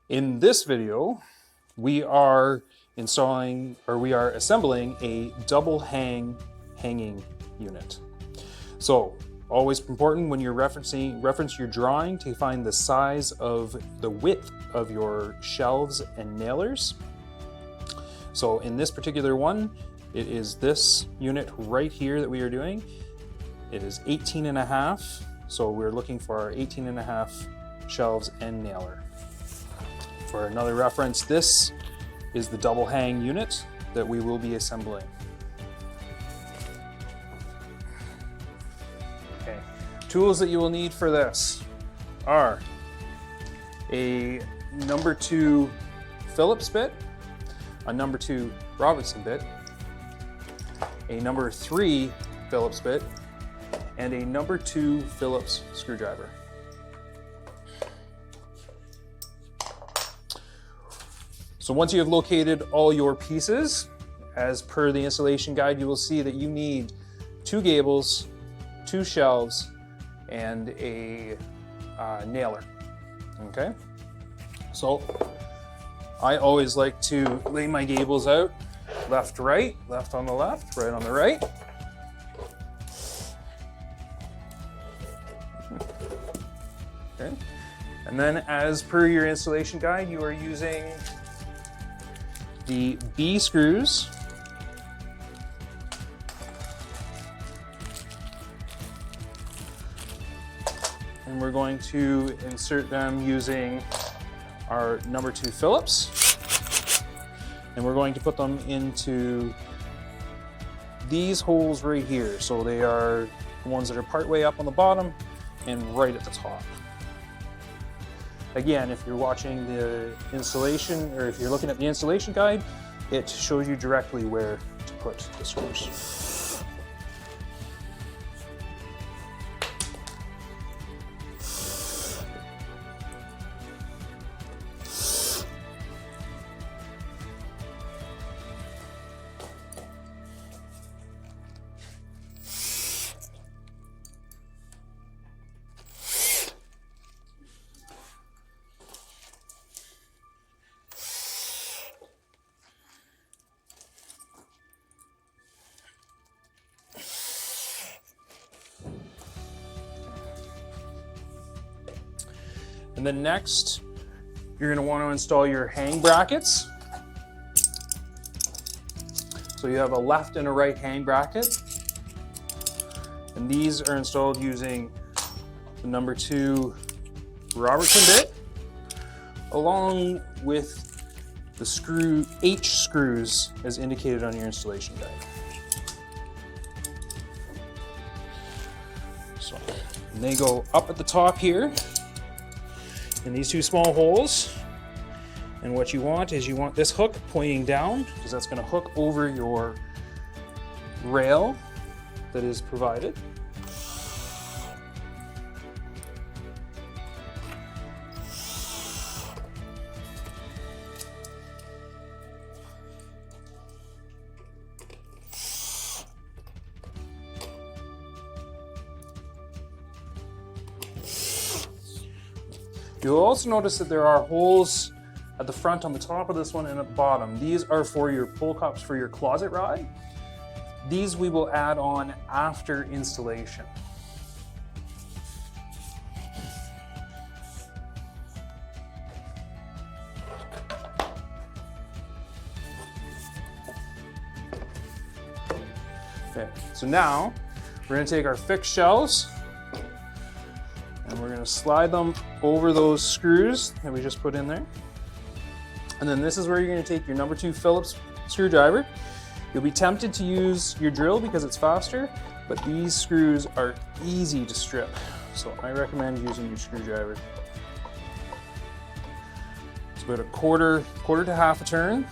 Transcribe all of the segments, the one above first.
In this video, we are assembling a double hanging unit. So always important when you're reference your drawing to find the size of the width of your shelves and nailers. So in this particular one, it is this unit right here that we are doing. It is 18.5. So we're looking for our 18.5 shelves and nailer. For another reference, this is the double hang unit that we will be assembling. Okay, tools that you will need for this are a number 2 Phillips bit, a number 2 Robertson bit, a number 3 Phillips bit, and a number 2 Phillips screwdriver. So once you have located all your pieces, as per the installation guide, you will see that you need 2 gables, 2 shelves, and a nailer. Okay? So I always like to lay my gables out left to right, left on the left, right on the right. Okay. And then as per your installation guide, you are using the B screws and we're going to insert them using our number 2 Phillips, and we're going to put them into these holes right here. So they are the ones that are part way up on the bottom and right at the top. Again, if you're watching the installation, or if you're looking at the installation guide, it shows you directly where to put the screws. And then next, you're going to want to install your hang brackets. So you have a left and a right hang bracket. And these are installed using the number 2 Robertson bit, along with the H screws as indicated on your installation guide. So, and they go up at the top here in these 2 small holes, and what you want is this hook pointing down, because that's going to hook over your rail that is provided. You'll also notice that there are holes at the front on the top of this one and at the bottom. These are for your pull cups for your closet rod. These we will add on after installation. Okay, so now we're going to take our fixed shelves and we're going to slide them over those screws that we just put in there. And then this is where you're going to take your number 2 Phillips screwdriver. You'll be tempted to use your drill because it's faster, but these screws are easy to strip. So I recommend using your screwdriver. It's about a quarter to half a turn.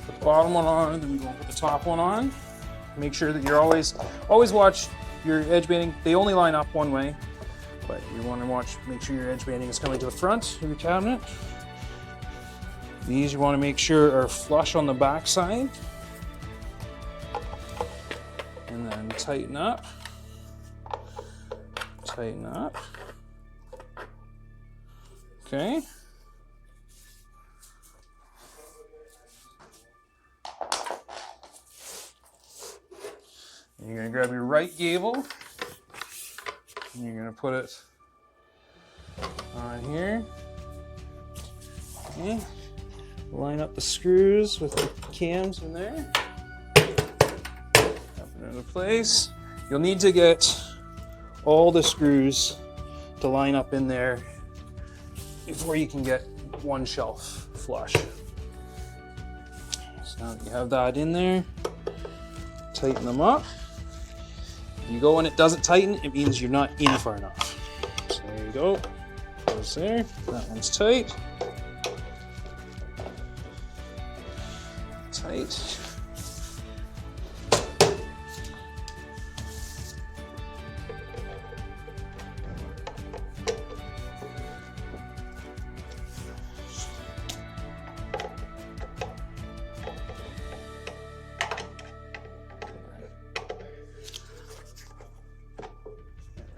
Put the bottom one on, then we go put the top one on. Make sure that you're always watch your edge banding. They only line up one way, but you want to make sure your edge banding is coming to the front of your cabinet. These you want to make sure are flush on the back side. And then tighten up. Okay. And you're going to grab your right gable, and you're going to put it on here. Okay. Line up the screws with the cams in there. Up it into place. You'll need to get all the screws to line up in there before you can get one shelf flush. So now that you have that in there, tighten them up. If you go and it doesn't tighten, it means you're not in far enough. So there you go. Goes there. That one's tight. Tight.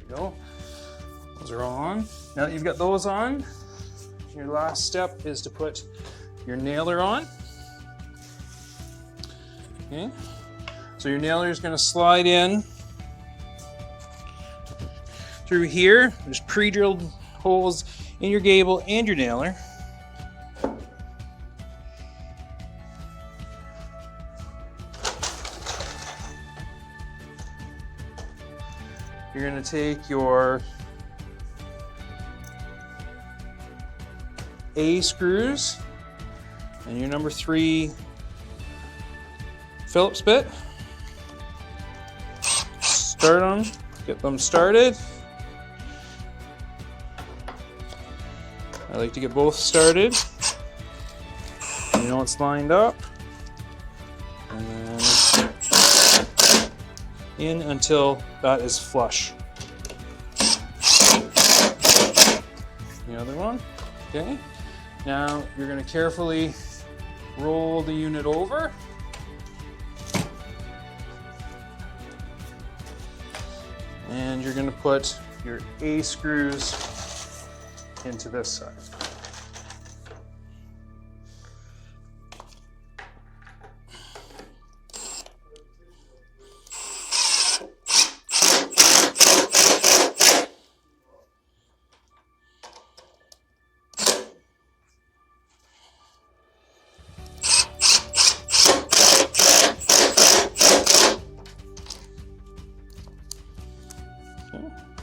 Go. Those are all on. Now that you've got those on, your last step is to put your nailer on. Okay. So your nailer is going to slide in through here. There's pre-drilled holes in your gable and your nailer. You're going to take your A screws and your number 3 Phillips bit. Start them, get them started. I like to get both started. You know it's lined up. And then in until that is flush. The other one. Okay. Now you're going to carefully roll the unit over. And you're going to put your A screws into this side.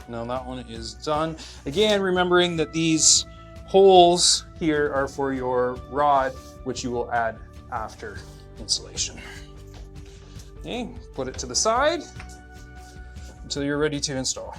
Now that one is done. Again, remembering that these holes here are for your rod, which you will add after installation. Okay, put it to the side until you're ready to install.